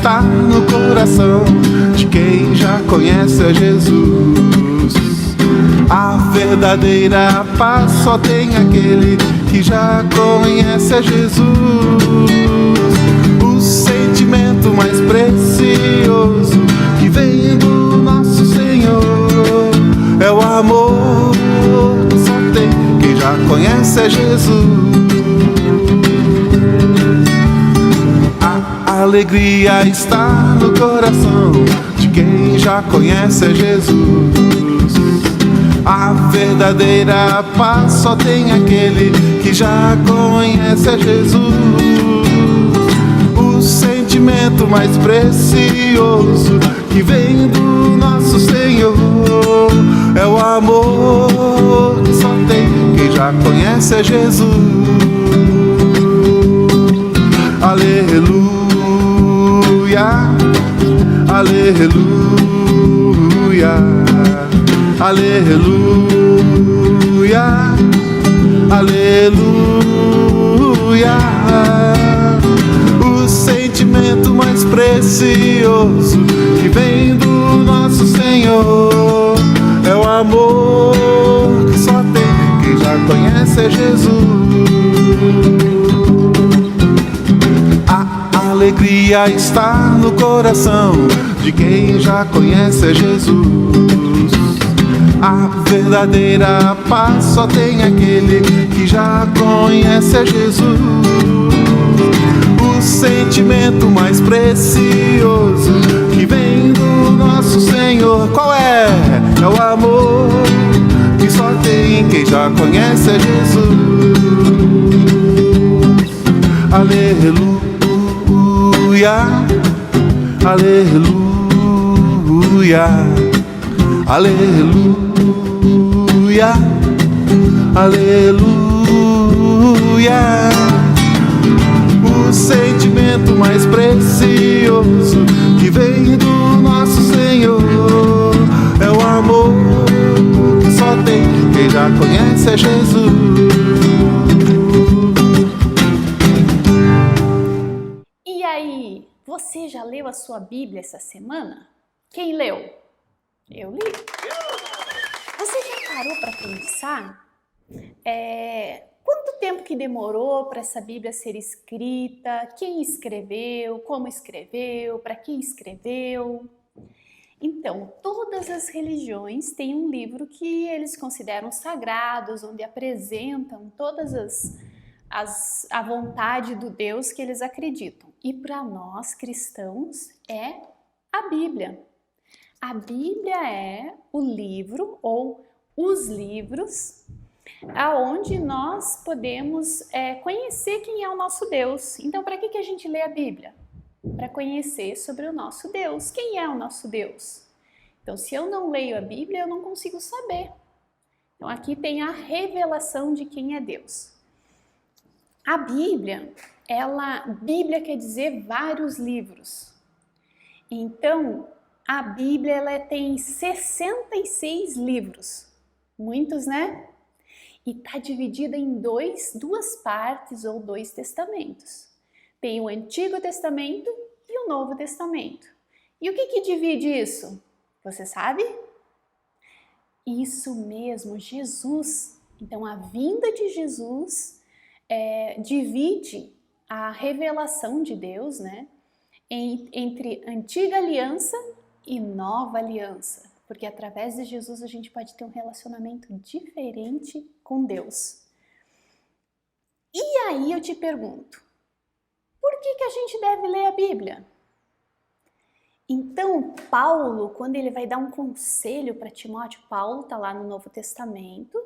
está no coração de quem já conhece a Jesus. A verdadeira paz só tem aquele que já conhece a Jesus. O sentimento mais precioso que vem do nosso Senhor é o amor que só tem quem já conhece a Jesus. A alegria está no coração de quem já conhece a Jesus. A verdadeira paz só tem aquele que já conhece a Jesus. O sentimento mais precioso que vem do nosso Senhor é o amor que só tem quem já conhece a Jesus. Aleluia, aleluia, aleluia, aleluia. O sentimento mais precioso que vem do nosso Senhor é o amor que só tem quem já conhece a Jesus. A alegria está no coração de quem já conhece a Jesus. A verdadeira paz só tem aquele que já conhece a Jesus. O sentimento mais precioso que vem do nosso Senhor, qual é? É o amor que só tem quem já conhece a Jesus. Aleluia, aleluia, aleluia, aleluia. O sentimento mais precioso que vem do nosso Senhor é o amor que só tem quem já conhece a Jesus. E aí, você já leu a sua Bíblia essa semana? Quem leu? Eu li. Você já parou para pensar quanto tempo que demorou para essa Bíblia ser escrita? Quem escreveu? Como escreveu? Para quem escreveu? Então, todas as religiões têm um livro que eles consideram sagrados, onde apresentam todas a vontade do Deus que eles acreditam. E para nós cristãos é a Bíblia. A Bíblia é o livro ou os livros aonde nós podemos conhecer quem é o nosso Deus. Então, para que a gente lê a Bíblia? Para conhecer sobre o nosso Deus. Quem é o nosso Deus? Então, se eu não leio a Bíblia, eu não consigo saber. Então, aqui tem a revelação de quem é Deus. A Bíblia, Bíblia quer dizer vários livros. Então, a Bíblia tem 66 livros. Muitos, né? E está dividida em duas partes ou 2 testamentos. Tem o Antigo Testamento e o Novo Testamento. E o que divide isso? Você sabe? Isso mesmo, Jesus. Então, a vinda de Jesus divide a revelação de Deus, né, entre Antiga Aliança e Nova Aliança. Porque através de Jesus a gente pode ter um relacionamento diferente com Deus. E aí eu te pergunto, por que a gente deve ler a Bíblia? Então, Paulo, quando ele vai dar um conselho para Timóteo, Paulo está lá no Novo Testamento,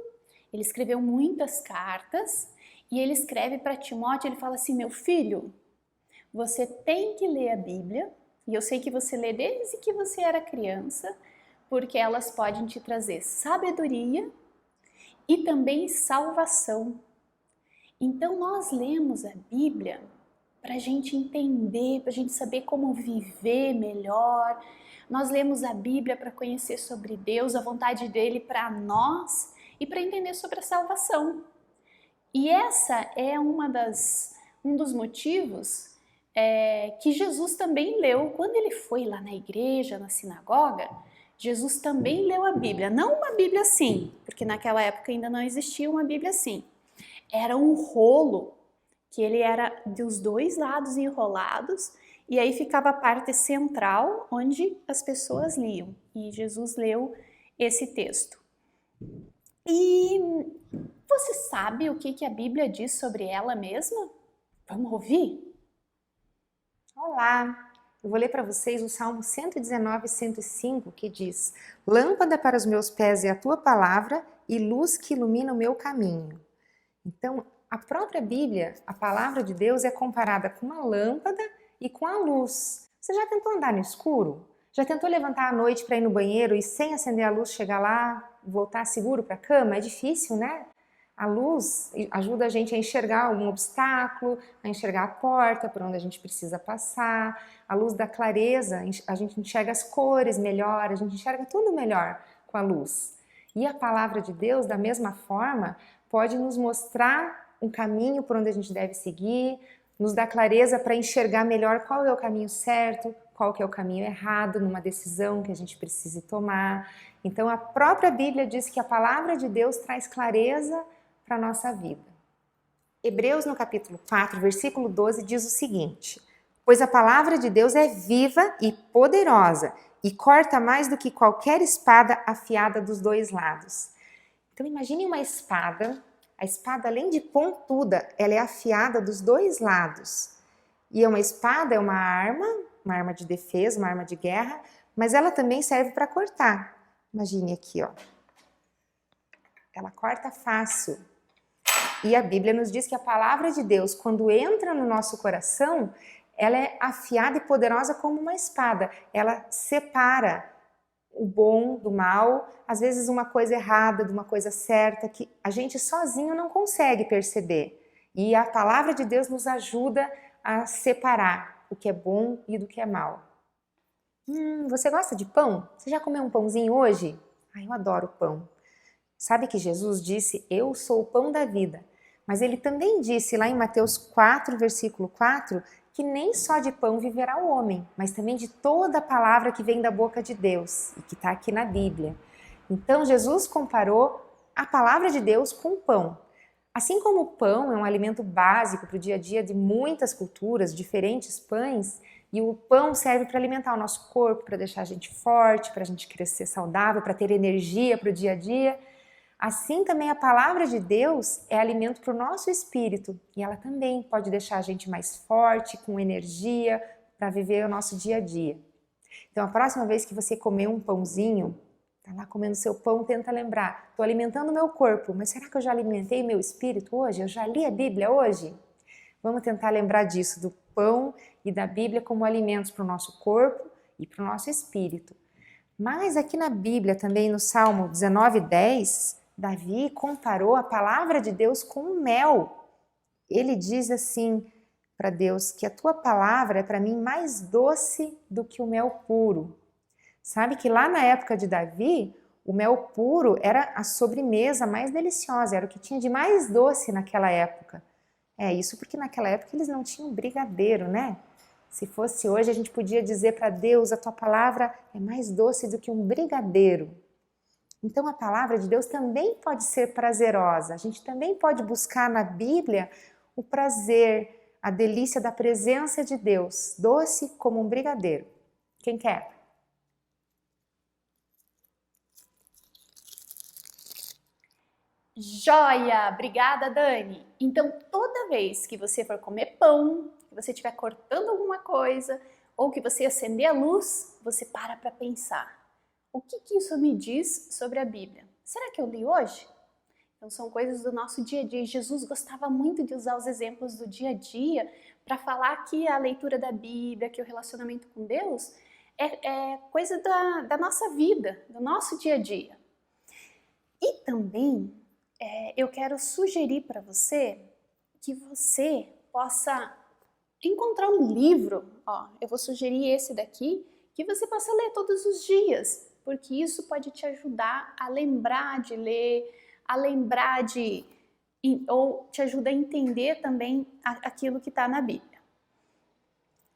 ele escreveu muitas cartas, e ele escreve para Timóteo, ele fala assim, meu filho, você tem que ler a Bíblia, e eu sei que você lê desde que você era criança, porque elas podem te trazer sabedoria e também salvação. Então nós lemos a Bíblia para a gente entender, para a gente saber como viver melhor. Nós lemos a Bíblia para conhecer sobre Deus, a vontade dele para nós e para entender sobre a salvação. E essa é um dos motivos que Jesus também leu, quando ele foi lá na igreja, na sinagoga, Jesus também leu a Bíblia. Não uma Bíblia assim, porque naquela época ainda não existia uma Bíblia assim. Era um rolo, que ele era dos dois lados enrolados, e aí ficava a parte central, onde as pessoas liam. E Jesus leu esse texto. E você sabe o que a Bíblia diz sobre ela mesma? Vamos ouvir? Olá! Eu vou ler para vocês o Salmo 119, 105, que diz: Lâmpada para os meus pés é a tua palavra e luz que ilumina o meu caminho. Então, a própria Bíblia, a palavra de Deus, é comparada com uma lâmpada e com a luz. Você já tentou andar no escuro? Já tentou levantar à noite para ir no banheiro e sem acender a luz chegar lá e voltar seguro para a cama? É difícil, né? A luz ajuda a gente a enxergar algum obstáculo, a enxergar a porta por onde a gente precisa passar. A luz da clareza, a gente enxerga as cores melhor, a gente enxerga tudo melhor com a luz. E a palavra de Deus, da mesma forma, pode nos mostrar um caminho por onde a gente deve seguir, nos dar clareza para enxergar melhor qual é o caminho certo, qual que é o caminho errado numa decisão que a gente precise tomar. Então a própria Bíblia diz que a palavra de Deus traz clareza para a nossa vida. Hebreus no capítulo 4, versículo 12 diz o seguinte: Pois a palavra de Deus é viva e poderosa e corta mais do que qualquer espada afiada dos dois lados. Então imagine uma espada, a espada além de pontuda, ela é afiada dos dois lados. E uma espada é uma arma de defesa, uma arma de guerra, mas ela também serve para cortar. Imagine aqui, ó. Ela corta fácil. E a Bíblia nos diz que a palavra de Deus, quando entra no nosso coração, ela é afiada e poderosa como uma espada. Ela separa o bom do mal, às vezes uma coisa errada de uma coisa certa, que a gente sozinho não consegue perceber. E a palavra de Deus nos ajuda a separar o que é bom e do que é mal. Você gosta de pão? Você já comeu um pãozinho hoje? Eu adoro pão. Sabe que Jesus disse, eu sou o pão da vida. Mas ele também disse lá em Mateus 4, versículo 4, que nem só de pão viverá o homem, mas também de toda a palavra que vem da boca de Deus e que está aqui na Bíblia. Então Jesus comparou a palavra de Deus com o pão. Assim como o pão é um alimento básico para o dia a dia de muitas culturas, diferentes pães, e o pão serve para alimentar o nosso corpo, para deixar a gente forte, para a gente crescer saudável, para ter energia para o dia a dia, assim também a palavra de Deus é alimento para o nosso espírito e ela também pode deixar a gente mais forte, com energia para viver o nosso dia a dia. Então a próxima vez que você comer um pãozinho, tá lá comendo seu pão, tenta lembrar, estou alimentando o meu corpo, mas será que eu já alimentei o meu espírito hoje? Eu já li a Bíblia hoje? Vamos tentar lembrar disso, do pão e da Bíblia como alimentos para o nosso corpo e para o nosso espírito. Mas aqui na Bíblia, também no Salmo 19:10, Davi comparou a palavra de Deus com o mel. Ele diz assim para Deus que a tua palavra é para mim mais doce do que o mel puro. Sabe que lá na época de Davi, o mel puro era a sobremesa mais deliciosa, era o que tinha de mais doce naquela época. Isso porque naquela época eles não tinham brigadeiro, né? Se fosse hoje, a gente podia dizer para Deus, a tua palavra é mais doce do que um brigadeiro. Então a palavra de Deus também pode ser prazerosa. A gente também pode buscar na Bíblia o prazer, a delícia da presença de Deus, doce como um brigadeiro. Quem quer? Joia! Obrigada, Dani! Então, toda vez que você for comer pão, que você estiver cortando alguma coisa, ou que você acender a luz, você para pensar. O que isso me diz sobre a Bíblia? Será que eu li hoje? Então são coisas do nosso dia a dia. E Jesus gostava muito de usar os exemplos do dia a dia para falar que a leitura da Bíblia, que o relacionamento com Deus é coisa da nossa vida, do nosso dia a dia. E também eu quero sugerir para você que você possa encontrar um livro. Eu vou sugerir esse daqui, que você possa ler todos os dias, porque isso pode te ajudar a lembrar de ler, a lembrar ou te ajuda a entender também aquilo que está na Bíblia.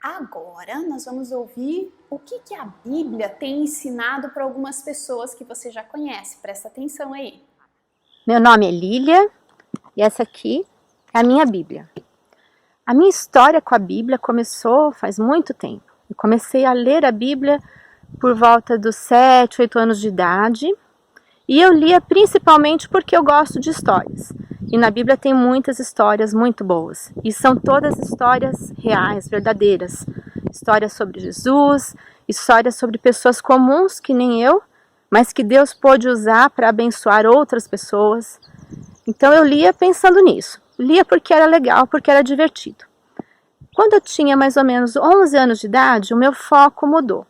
Agora nós vamos ouvir o que a Bíblia tem ensinado para algumas pessoas que você já conhece. Presta atenção aí. Meu nome é Lília e essa aqui é a minha Bíblia. A minha história com a Bíblia começou faz muito tempo. Eu comecei a ler a Bíblia por volta dos 7, 8 anos de idade e eu lia principalmente porque eu gosto de histórias. E na Bíblia tem muitas histórias muito boas. E são todas histórias reais, verdadeiras. Histórias sobre Jesus, histórias sobre pessoas comuns que nem eu, mas que Deus pôde usar para abençoar outras pessoas. Então eu lia pensando nisso. Lia porque era legal, porque era divertido. Quando eu tinha mais ou menos 11 anos de idade, o meu foco mudou.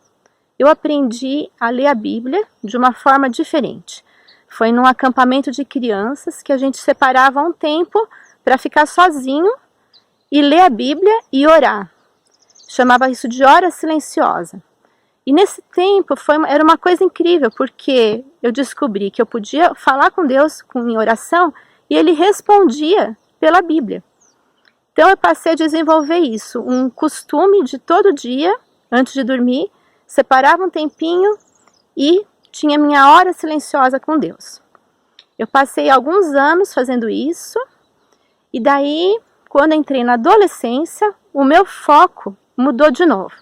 Eu aprendi a ler a Bíblia de uma forma diferente. Foi num acampamento de crianças que a gente separava um tempo para ficar sozinho e ler a Bíblia e orar. Chamava isso de hora silenciosa. E nesse tempo era uma coisa incrível, porque eu descobri que eu podia falar com Deus em oração e Ele respondia pela Bíblia. Então eu passei a desenvolver isso, um costume de todo dia, antes de dormir, separava um tempinho e tinha minha hora silenciosa com Deus. Eu passei alguns anos fazendo isso e daí, quando entrei na adolescência, o meu foco mudou de novo.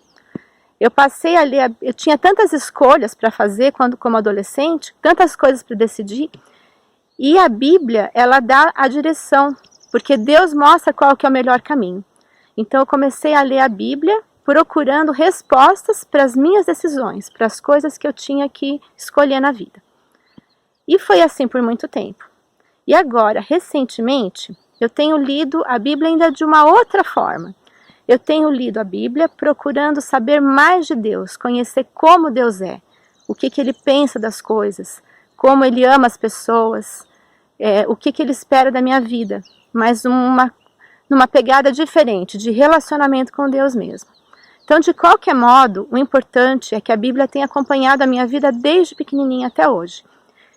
Eu passei a ler, eu tinha tantas escolhas para fazer como adolescente, tantas coisas para decidir, e a Bíblia, ela dá a direção, porque Deus mostra qual que é o melhor caminho. Então eu comecei a ler a Bíblia, procurando respostas para as minhas decisões, para as coisas que eu tinha que escolher na vida. E foi assim por muito tempo. E agora, recentemente, eu tenho lido a Bíblia ainda de uma outra forma. Eu tenho lido a Bíblia procurando saber mais de Deus, conhecer como Deus é, o que Ele pensa das coisas, como Ele ama as pessoas, o que Ele espera da minha vida, mas numa pegada diferente, de relacionamento com Deus mesmo. Então, de qualquer modo, o importante é que a Bíblia tenha acompanhado a minha vida desde pequenininha até hoje.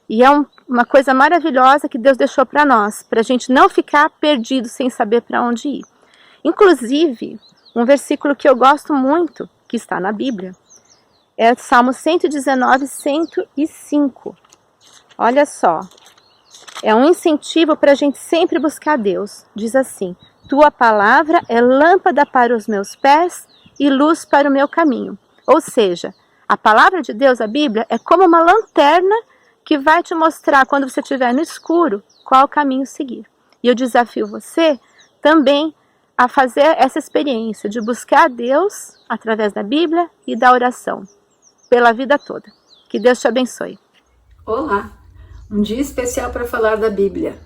E é uma coisa maravilhosa que Deus deixou para nós, para a gente não ficar perdido sem saber para onde ir. Inclusive, um versículo que eu gosto muito, que está na Bíblia, é Salmo 119, 105. Olha só, é um incentivo para a gente sempre buscar Deus. Diz assim: Tua palavra é lâmpada para os meus pés e luz para o meu caminho. Ou seja, a palavra de Deus, a Bíblia, é como uma lanterna que vai te mostrar, quando você estiver no escuro, qual caminho seguir. E eu desafio você também a fazer essa experiência de buscar a Deus através da Bíblia e da oração, pela vida toda. Que Deus te abençoe. Olá! Um dia especial para falar da Bíblia.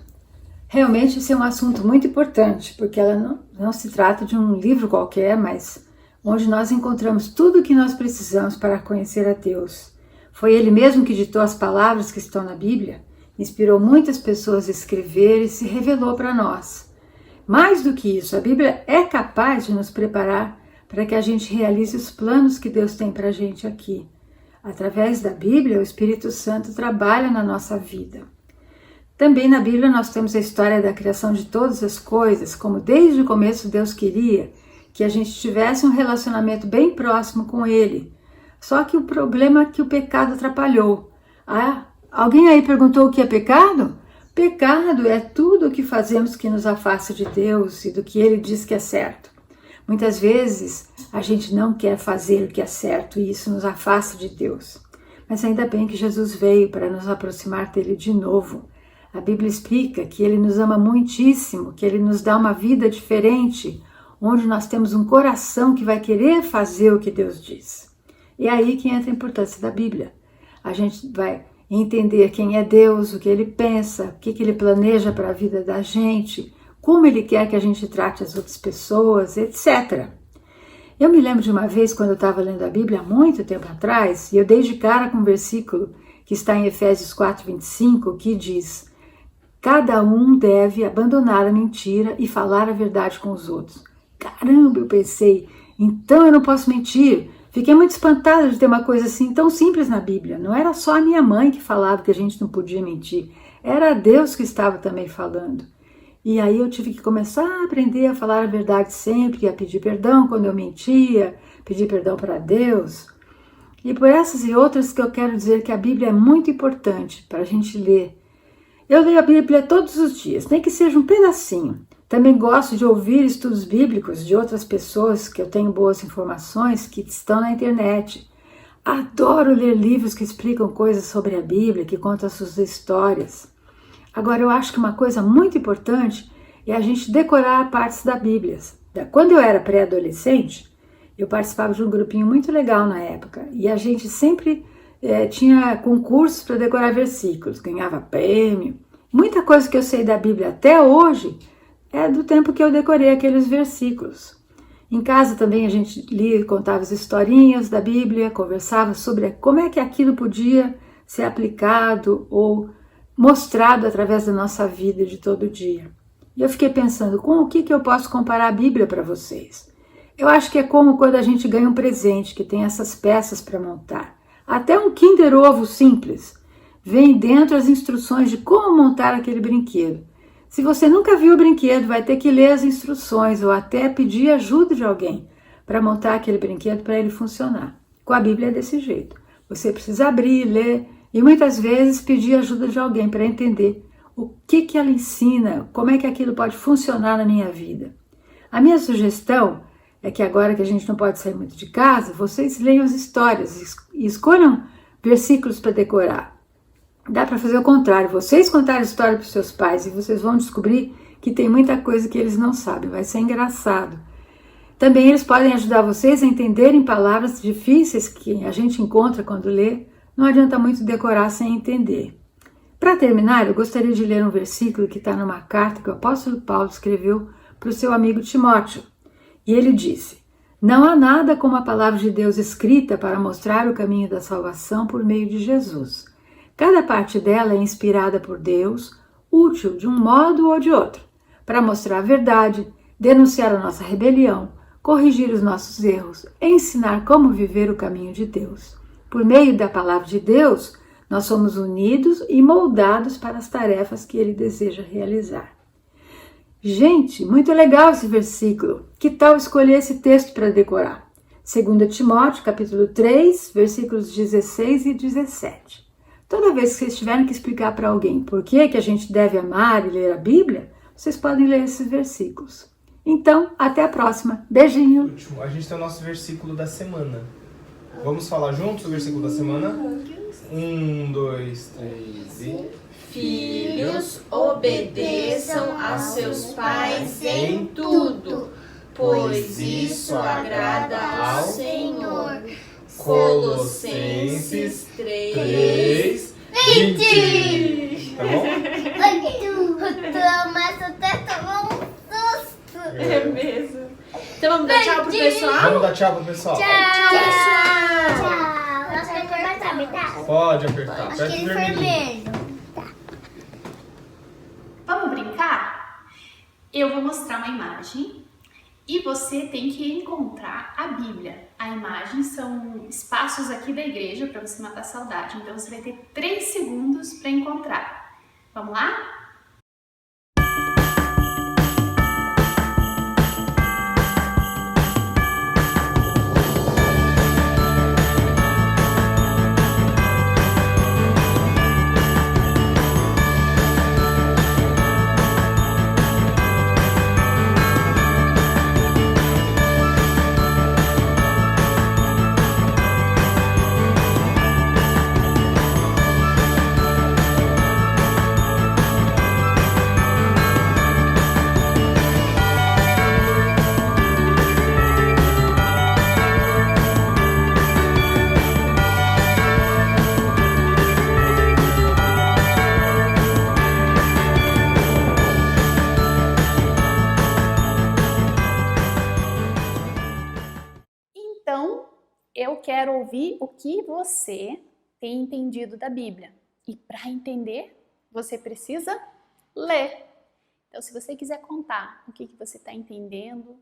Realmente esse é um assunto muito importante, porque ela não se trata de um livro qualquer, mas onde nós encontramos tudo o que nós precisamos para conhecer a Deus. Foi Ele mesmo que ditou as palavras que estão na Bíblia, inspirou muitas pessoas a escrever e se revelou para nós. Mais do que isso, a Bíblia é capaz de nos preparar para que a gente realize os planos que Deus tem para a gente aqui. Através da Bíblia, o Espírito Santo trabalha na nossa vida. Também na Bíblia nós temos a história da criação de todas as coisas, como desde o começo Deus queria que a gente tivesse um relacionamento bem próximo com Ele. Só que o problema é que o pecado atrapalhou. Alguém aí perguntou o que é pecado? Pecado é tudo o que fazemos que nos afasta de Deus e do que Ele diz que é certo. Muitas vezes a gente não quer fazer o que é certo e isso nos afasta de Deus. Mas ainda bem que Jesus veio para nos aproximar dele de novo. A Bíblia explica que Ele nos ama muitíssimo, que Ele nos dá uma vida diferente, onde nós temos um coração que vai querer fazer o que Deus diz. E é aí que entra a importância da Bíblia. A gente vai entender quem é Deus, o que Ele pensa, o que Ele planeja para a vida da gente, como Ele quer que a gente trate as outras pessoas, etc. Eu me lembro de uma vez, quando eu estava lendo a Bíblia há muito tempo atrás, e eu dei de cara com um versículo que está em Efésios 4:25, que diz: Cada um deve abandonar a mentira e falar a verdade com os outros. Caramba, eu pensei, então eu não posso mentir. Fiquei muito espantada de ter uma coisa assim tão simples na Bíblia. Não era só a minha mãe que falava que a gente não podia mentir. Era Deus que estava também falando. E aí eu tive que começar a aprender a falar a verdade sempre, a pedir perdão quando eu mentia, pedir perdão para Deus. E por essas e outras que eu quero dizer que a Bíblia é muito importante para a gente ler. Eu leio a Bíblia todos os dias, nem que seja um pedacinho. Também gosto de ouvir estudos bíblicos de outras pessoas que eu tenho boas informações que estão na internet. Adoro ler livros que explicam coisas sobre a Bíblia, que contam as suas histórias. Agora, eu acho que uma coisa muito importante é a gente decorar partes da Bíblia. Quando eu era pré-adolescente, eu participava de um grupinho muito legal na época e a gente sempre tinha concursos para decorar versículos, ganhava prêmio. Muita coisa que eu sei da Bíblia até hoje é do tempo que eu decorei aqueles versículos. Em casa também a gente lia e contava as historinhas da Bíblia, conversava sobre como é que aquilo podia ser aplicado ou mostrado através da nossa vida de todo dia. E eu fiquei pensando, com o que eu posso comparar a Bíblia para vocês? Eu acho que é como quando a gente ganha um presente que tem essas peças para montar. Até um Kinder Ovo simples. Vem dentro as instruções de como montar aquele brinquedo. Se você nunca viu o brinquedo, vai ter que ler as instruções ou até pedir ajuda de alguém para montar aquele brinquedo para ele funcionar. Com a Bíblia é desse jeito. Você precisa abrir, ler e muitas vezes pedir ajuda de alguém para entender o que ela ensina, como é que aquilo pode funcionar na minha vida. A minha sugestão é que agora que a gente não pode sair muito de casa, vocês leiam as histórias e escolham versículos para decorar. Dá para fazer o contrário, vocês contarem a história para os seus pais e vocês vão descobrir que tem muita coisa que eles não sabem, vai ser engraçado. Também eles podem ajudar vocês a entenderem palavras difíceis que a gente encontra quando lê, não adianta muito decorar sem entender. Para terminar, eu gostaria de ler um versículo que está numa carta que o apóstolo Paulo escreveu para o seu amigo Timóteo. E ele disse: não há nada como a palavra de Deus escrita para mostrar o caminho da salvação por meio de Jesus. Cada parte dela é inspirada por Deus, útil de um modo ou de outro, para mostrar a verdade, denunciar a nossa rebelião, corrigir os nossos erros, ensinar como viver o caminho de Deus. Por meio da palavra de Deus, nós somos unidos e moldados para as tarefas que Ele deseja realizar. Gente, muito legal esse versículo. Que tal escolher esse texto para decorar? 2 Timóteo, capítulo 3, versículos 16 e 17. Toda vez que vocês tiverem que explicar para alguém por que a gente deve amar e ler a Bíblia, vocês podem ler esses versículos. Então, até a próxima. Beijinho! A gente tem o nosso versículo da semana. Vamos falar juntos o versículo da semana? 1, 2, 3 e... Filhos, obedeçam a seus pais em tudo, pois isso agrada ao Senhor. Colossenses 3, 20. Tá bom? Mas até tomou um susto. É mesmo. Então vamos dar tchau pro pessoal? Vamos dar tchau pro pessoal. Tchau. Nós temos que apertar, tá? Pode apertar. Aperta o Aquele vermelhinho. vermelho. Vamos brincar? Eu vou mostrar uma imagem e você tem que encontrar a Bíblia. A imagem são espaços aqui da igreja para você matar a saudade. Então você vai ter 3 segundos para encontrar. Vamos lá? Então, eu quero ouvir o que você tem entendido da Bíblia. E para entender, você precisa ler. Então, se você quiser contar o que você está entendendo,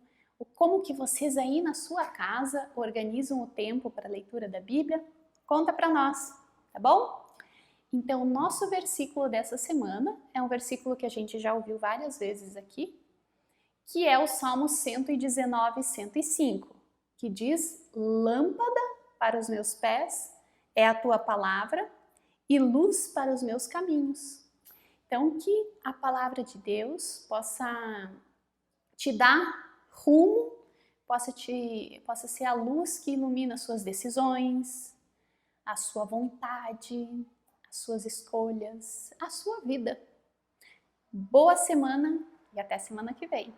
como que vocês aí na sua casa organizam o tempo para a leitura da Bíblia, conta para nós, tá bom? Então, o nosso versículo dessa semana é um versículo que a gente já ouviu várias vezes aqui, que é o Salmo 119, 105, que diz: lâmpada para os meus pés é a tua palavra e luz para os meus caminhos. Então, que a palavra de Deus possa te dar rumo, possa ser a luz que ilumina as suas decisões, a sua vontade, as suas escolhas, a sua vida. Boa semana e até semana que vem.